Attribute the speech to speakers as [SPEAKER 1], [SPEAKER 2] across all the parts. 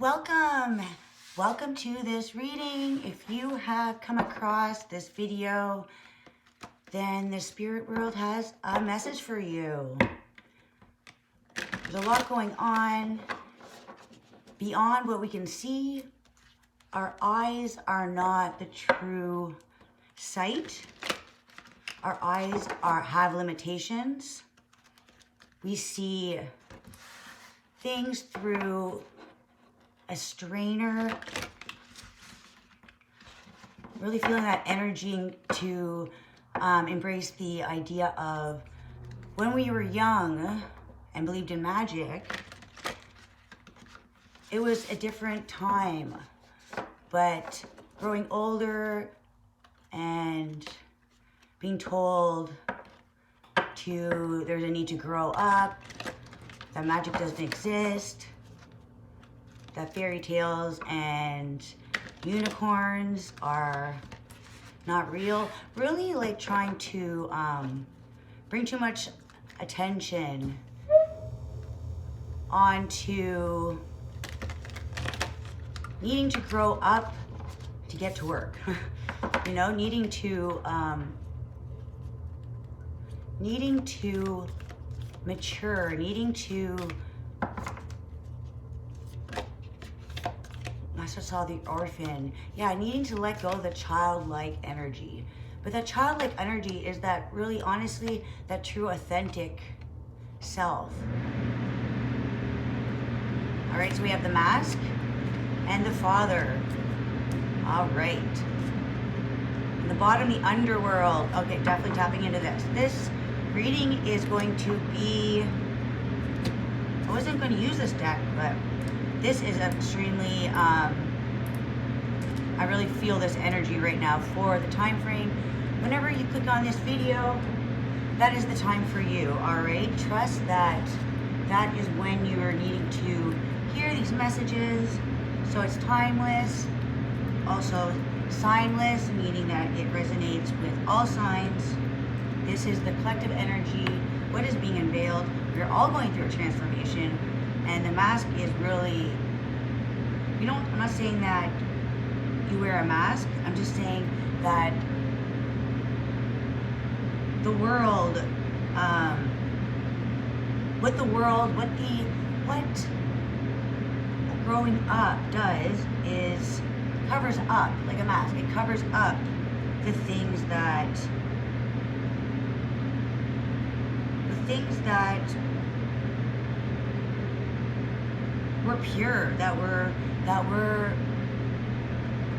[SPEAKER 1] Welcome! Welcome to this reading. If you have come across this video, then the spirit world has a message for you. There's a lot going on beyond what we can see. Our eyes are not the true sight. Our eyes have limitations. We see things through a strainer. Really feeling that energy to embrace the idea of when we were young and believed in magic, it was a different time. But growing older and being told there's a need to grow up, that magic doesn't exist, that fairy tales and unicorns are not real, really like trying to bring too much attention onto needing to grow up to get to work. You know, needing to mature, needing to, I just saw the orphan. Yeah, needing to let go of the childlike energy. But that childlike energy is that really, honestly, that true, authentic self. All right, so we have the mask and the father. All right. And the bottom, the underworld. Okay, definitely tapping into this. This reading is going to be, I wasn't going to use this deck, but this is extremely, I really feel this energy right now for the time frame. Whenever you click on this video, that is the time for you, all right? Trust that that is when you are needing to hear these messages. So it's timeless, also signless, meaning that it resonates with all signs. This is the collective energy, what is being unveiled. We're all going through a transformation, and the mask is really, I'm not saying that you wear a mask, I'm just saying that the world, what growing up does is covers up, like a mask, it covers up the things that were pure, that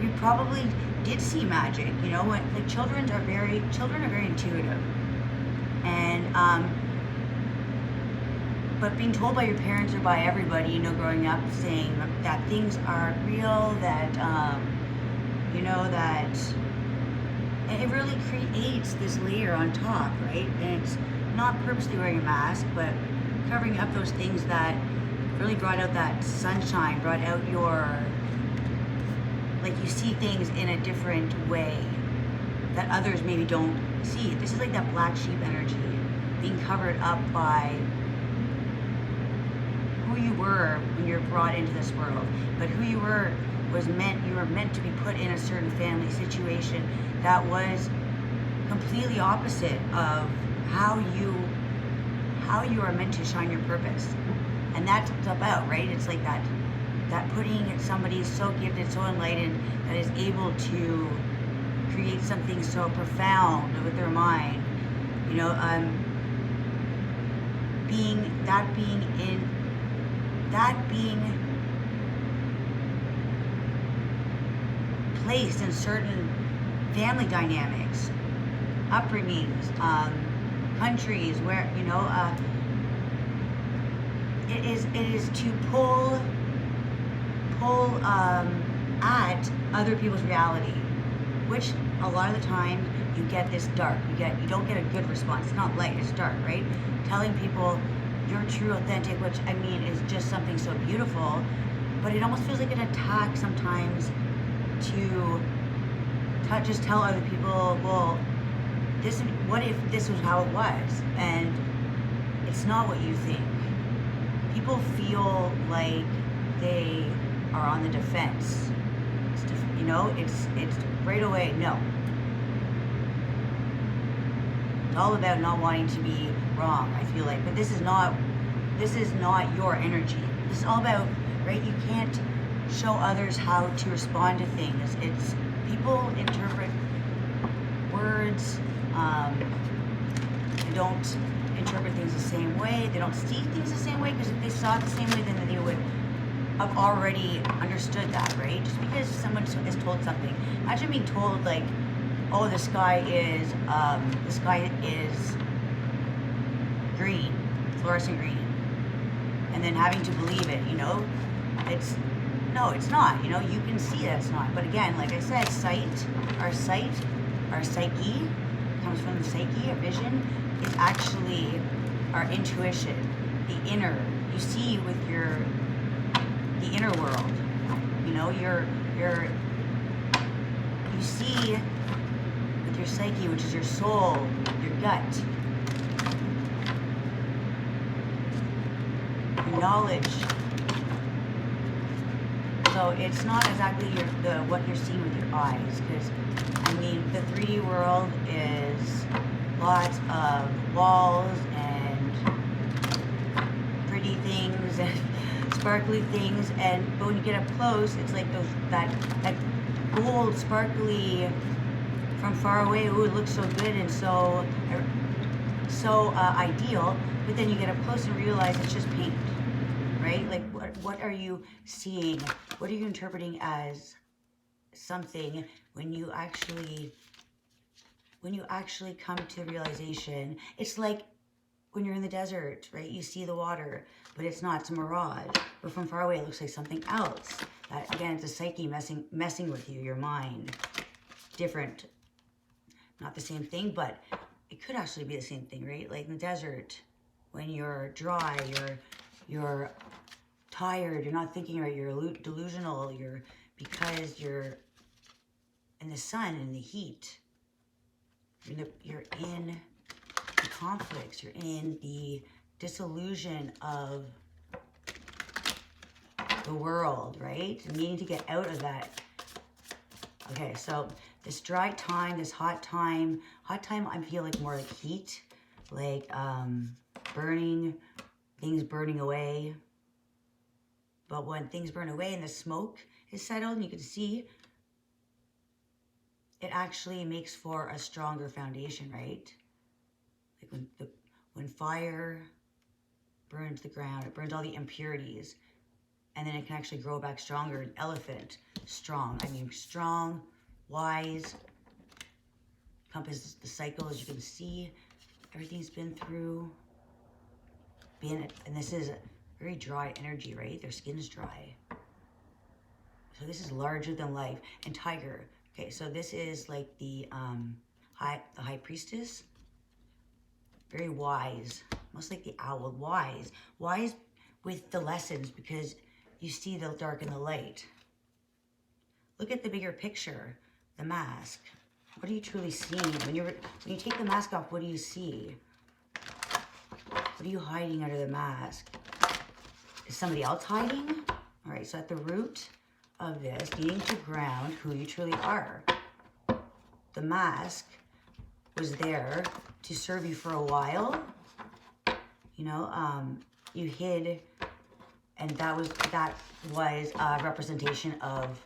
[SPEAKER 1] we probably did see magic, you know, when, like children are very intuitive, and but being told by your parents or by everybody, you know, growing up, saying that things are real, that you know, that, and it really creates this layer on top, right? And it's not purposely wearing a mask, but covering up those things that really brought out that sunshine, brought out your, like you see things in a different way that others maybe don't see. This is like that black sheep energy being covered up by who you were when you're brought into this world. But who you were you were meant to be put in a certain family situation that was completely opposite of how you are meant to shine your purpose. And that's what it's about, right? It's like that putting somebody so gifted, so enlightened, that is able to create something so profound with their mind, you know, being placed in certain family dynamics, upbringings, countries where, you know, it is to pull at other people's reality, which a lot of the time you get this dark. You don't get a good response. It's not light, it's dark, right? Telling people you're true, authentic, which I mean is just something so beautiful, but it almost feels like an attack sometimes to just tell other people, well, what if this was how it was? And it's not what you think. People feel like they are on the defense. You know, it's right away, no. It's all about not wanting to be wrong, I feel like. But this is not your energy. This is all about, right? You can't show others how to respond to things. It's people interpret words. They don't interpret things the same way. They don't see things the same way, because if they saw it the same way, then they would have already understood that, right? Just because someone is told something. Imagine being told, like, oh, the sky is green, fluorescent green, and then having to believe it, you know? No, it's not, you know? You can see that it's not. But again, like I said, our psyche comes from the psyche. Our vision is actually our intuition, the inner. You see with the inner world, you know, you see with your psyche, which is your soul, your gut, your knowledge. So it's not exactly what you're seeing with your eyes, because I mean the 3D world is lots of walls and pretty things and sparkly things, but when you get up close, it's like that gold sparkly from far away. Ooh, it looks so good and so ideal. But then you get up close and realize it's just paint, right? Like what are you seeing? What are you interpreting as something when you actually come to the realization? It's like when you're in the desert, right? You see the water, but it's not, it's a mirage. But from far away, it looks like something else. That, again, it's a psyche messing with you, your mind. Different, not the same thing, but it could actually be the same thing, right? Like in the desert, when you're dry, you're tired, you're not thinking right, you're delusional, because you're in the sun, in the heat. You're in the conflicts, you're in the disillusion of the world, right? Needing to get out of that. Okay, so this dry time, this hot time, I feel like more like heat, like things burning away. But when things burn away and the smoke is settled and you can see, it actually makes for a stronger foundation, right? Like when fire burns the ground, it burns all the impurities, and then it can actually grow back stronger. An elephant, strong. I mean, strong, wise, encompasses the cycle, as you can see. Everything's been through. And this is very dry energy, right? Their skin's dry. So this is larger than life. And tiger. Okay, so this is like the high priestess. Very wise, almost like the owl. Wise with the lessons, because you see the dark and the light. Look at the bigger picture, the mask. What are you truly seeing? When you take the mask off, what do you see? What are you hiding under the mask? Is somebody else hiding? All right, so at the root of this, needing to ground who you truly are. The mask was there to serve you for a while. You know, you hid, and that was a representation of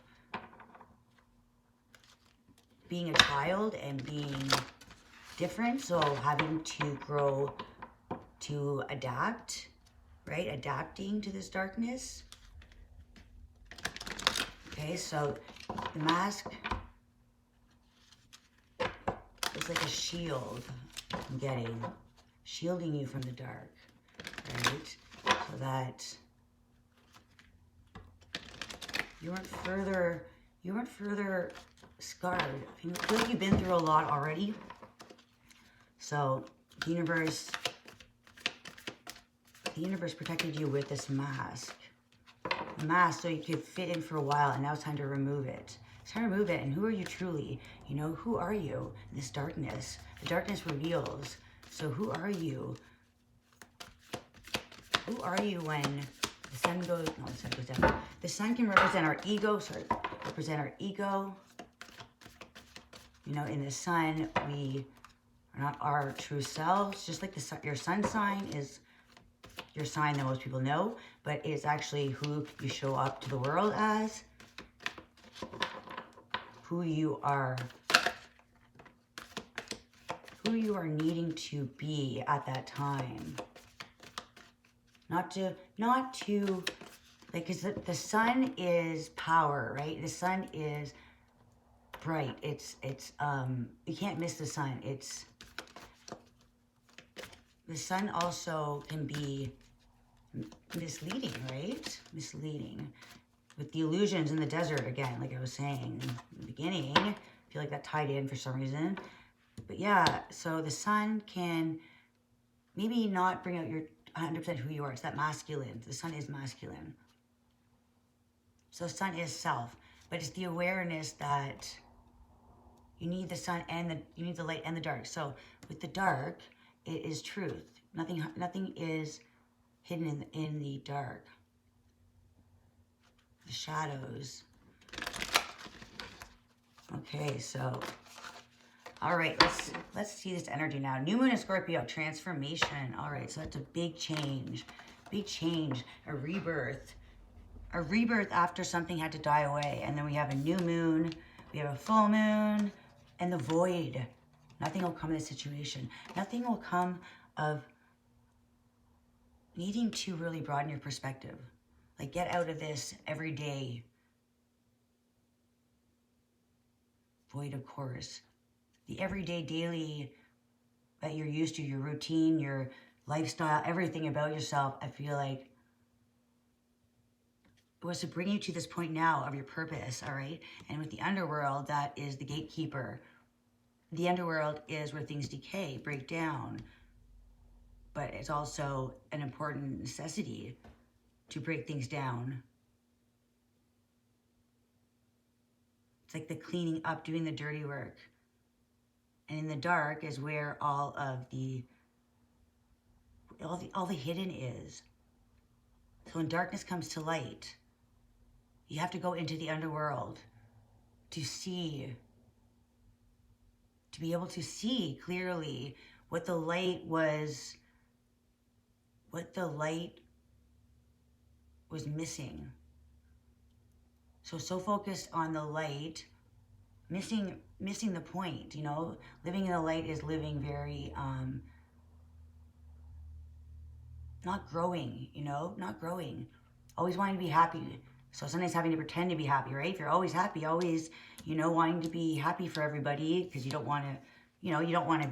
[SPEAKER 1] being a child and being different. So having to grow, to adapt, right? Adapting to this darkness. Okay, so the mask is like a shield I'm getting, shielding you from the dark, right? So that you weren't further scarred. I feel like you've been through a lot already. So the universe protected you with this mask. A mask so you could fit in for a while, and now it's time to remove it. It's time to remove it, and who are you truly? You know, who are you in this darkness? The darkness reveals. So who are you? Who are you when The sun goes, no, the sun goes down. The sun can represent our ego, represent our ego. You know, in the sun, we are not our true selves. Just like the sun, your sun sign is your sign that most people know, but it's actually who you show up to the world as, who you are needing to be at that time. Not to, like, because the sun is power, right? The sun is bright. It's you can't miss the sun. The sun also can be misleading, right? Misleading. With the illusions in the desert, again, like I was saying in the beginning, I feel like that tied in for some reason. But yeah, so the sun can maybe not bring out your 100% who you are. It's that masculine. The sun is masculine. So the sun is self, but it's the awareness that you need the sun and you need the light and the dark. So with the dark, it is truth. Nothing is hidden in the dark. The shadows. Okay, so all right, let's see this energy now. New moon in Scorpio, transformation. All right, so that's a big change, a rebirth after something had to die away. And then we have a new moon, we have a full moon, and the void. Nothing will come of this situation. Nothing will come of needing to really broaden your perspective. Like, get out of this everyday void, of course. The everyday, daily that you're used to, your routine, your lifestyle, everything about yourself, I feel like it was to bring you to this point now of your purpose, all right? And with the underworld, that is the gatekeeper. The underworld is where things decay, break down, but it's also an important necessity to break things down. It's like the cleaning up, doing the dirty work. And in the dark is where all the hidden is. So when darkness comes to light, you have to go into the underworld to see, to be able to see clearly what the light was missing. So focused on the light, missing the point, you know? Living in the light is living very, not growing, you know? Not growing. Always wanting to be happy. So sometimes having to pretend to be happy, right? If you're always happy, always, you know, wanting to be happy for everybody because you don't want to, you know, you don't want to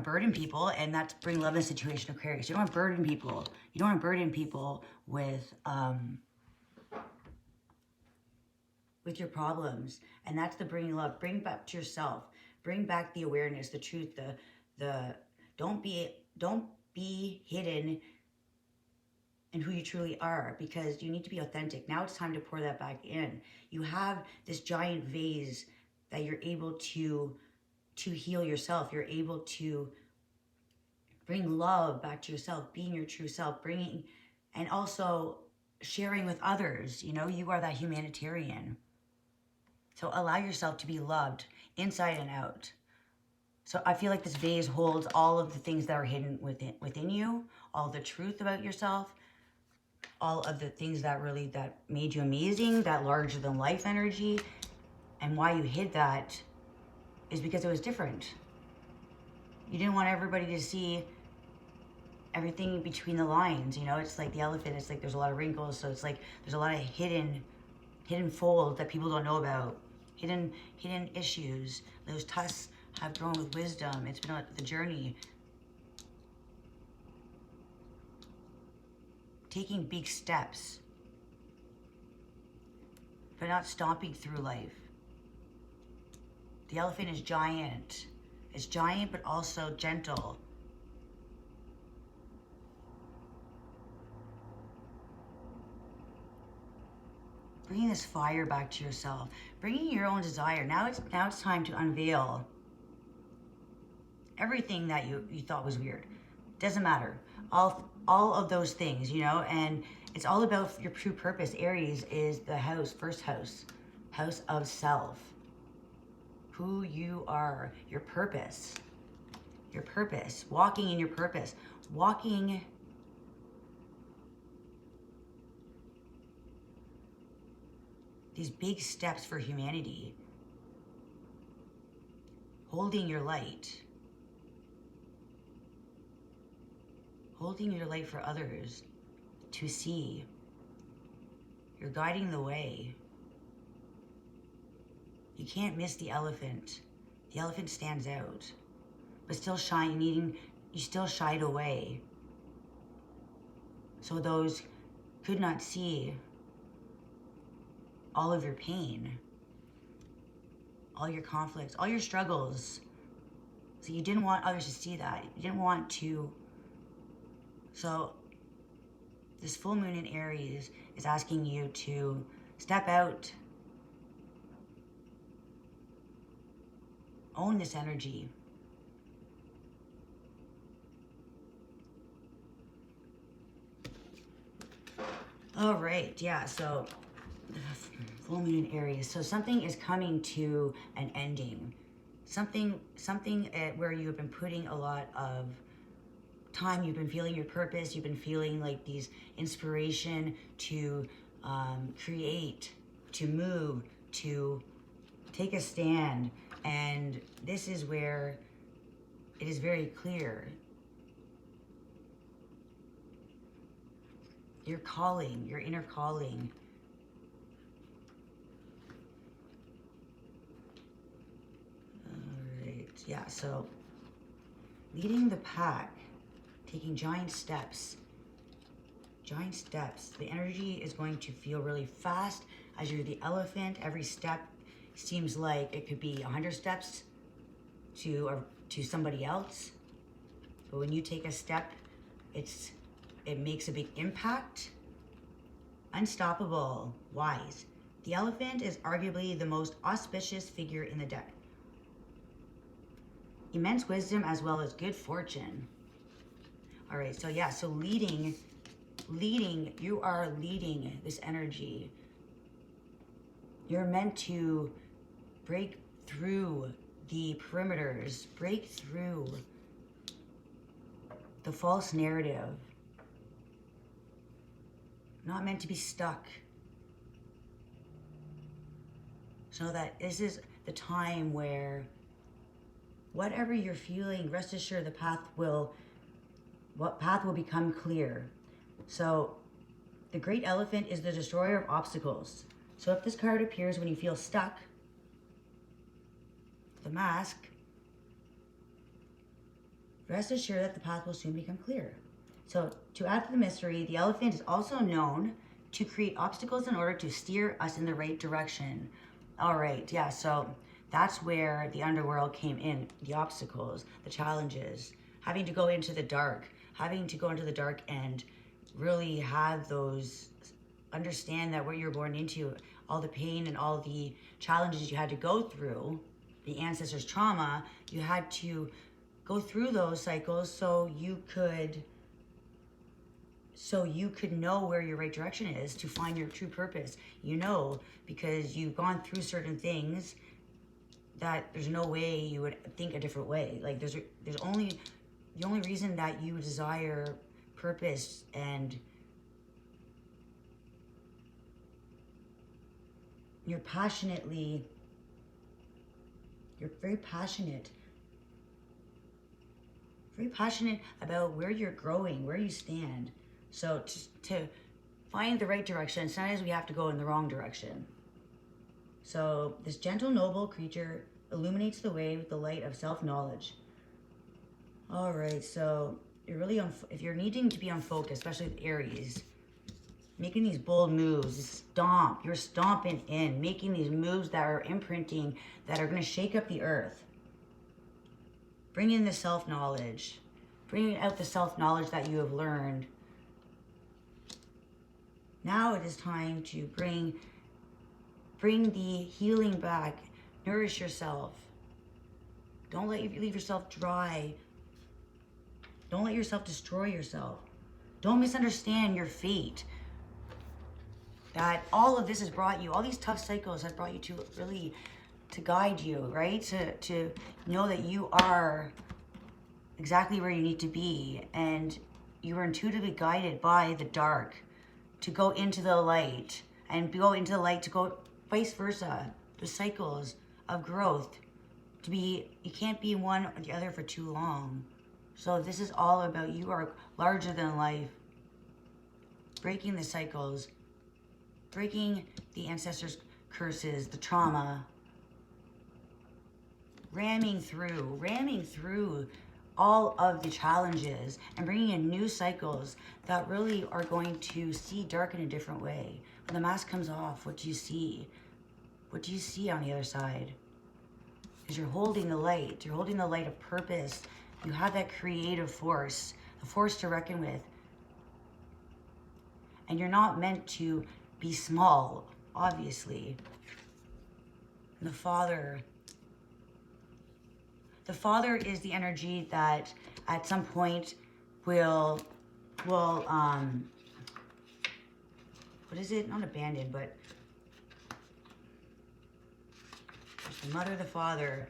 [SPEAKER 1] burden people, and that's bring love in a situation of Aquarius. You don't want to burden people. You don't want to burden people with your problems. And that's the bringing love. Bring back to yourself. Bring back the awareness, the truth, the don't be hidden in who you truly are, because you need to be authentic. Now it's time to pour that back in. You have this giant vase that you're able to heal yourself. You're able to bring love back to yourself, being your true self, bringing, and also sharing with others. You know, you are that humanitarian. So allow yourself to be loved inside and out. So I feel like this vase holds all of the things that are hidden within you, all the truth about yourself, all of the things that made you amazing, that larger than life energy. And why you hid that is because it was different. You didn't want everybody to see everything between the lines, you know? It's like the elephant, it's like there's a lot of wrinkles, so it's like there's a lot of hidden folds that people don't know about, hidden issues. Those tusks have grown with wisdom. It's been the journey. Taking big steps, but not stomping through life. The elephant is giant. It's giant, but also gentle. Bringing this fire back to yourself, bringing your own desire. Now it's time to unveil everything that you thought was weird. Doesn't matter. All of those things, you know, and it's all about your true purpose. Aries is the house, first house of self. Who you are, your purpose, walking in your purpose, walking these big steps for humanity, holding your light for others to see. You're guiding the way. You can't miss the elephant. The elephant stands out, but still you still shied away. So those could not see all of your pain, all your conflicts, all your struggles. So you didn't want others to see that. You didn't want to. So this full moon in Aries is asking you to step out, own this energy. All right, yeah, so full moon in Aries. So something is coming to an ending. Something where you have been putting a lot of time, you've been feeling your purpose, you've been feeling like these inspiration to create, to move, to take a stand. And this is where it is very clear. Your calling, your inner calling. All right, yeah, so leading the pack, taking giant steps. The energy is going to feel really fast as you're the elephant. Every step seems like it could be 100 steps to somebody else. But when you take a step, it makes a big impact. Unstoppable, wise. The elephant is arguably the most auspicious figure in the deck. Immense wisdom as well as good fortune. All right, so yeah, so leading, you are leading this energy. You're meant to break through the perimeters, break through the false narrative. Not meant to be stuck. So that this is the time where whatever you're feeling, rest assured the path will become clear. So the great elephant is the destroyer of obstacles. So if this card appears when you feel stuck, the mask, rest assured that the path will soon become clear. So to add to the mystery, the elephant is also known to create obstacles in order to steer us in the right direction. All right, yeah, so that's where the underworld came in, the obstacles, the challenges, having to go into the dark and really have those, understand that what you're born into, all the pain and all the challenges you had to go through, the ancestors' trauma, you had to go through those cycles so you could know where your right direction is to find your true purpose. You know, because you've gone through certain things that there's no way you would think a different way. Like there's only, the only reason that you desire purpose and you're very passionate about where you're growing, where you stand. So to find the right direction, sometimes we have to go in the wrong direction. So this gentle, noble creature illuminates the way with the light of self-knowledge. All right, so you're really if you're needing to be on focus, especially with Aries, making these bold moves, you're stomping in, making these moves that are imprinting, that are going to shake up the earth. Bring in the self-knowledge, bringing out the self-knowledge that you have learned. Now it is time to bring the healing back, nourish yourself. Don't leave yourself dry. Don't let yourself destroy yourself. Don't misunderstand your fate. That all of this has brought you, all these tough cycles have brought you to really, to guide you, right? To know that you are exactly where you need to be, and you are intuitively guided by the dark to go into the light, and go into the light to go vice versa. The cycles of growth, to be, you can't be one or the other for too long. So this is all about, you are larger than life. Breaking the cycles, breaking the ancestors' curses, the trauma, ramming through all of the challenges and bringing in new cycles that really are going to see dark in a different way. When the mask comes off, what do you see? What do you see on the other side? Because you're holding the light. You're holding the light of purpose. You have that creative force, the force to reckon with. And you're not meant to be small, obviously. And the Father is the energy that at some point will what is it? Not abandon, but there's the Mother, the Father,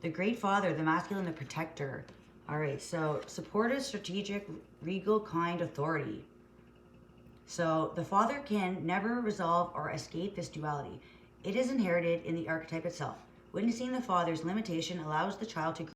[SPEAKER 1] the Great Father, the masculine, the protector. All right, so supportive, strategic, regal, kind, authority. So the Father can never resolve or escape this duality. It is inherited in the archetype itself. Witnessing the Father's limitation allows the child to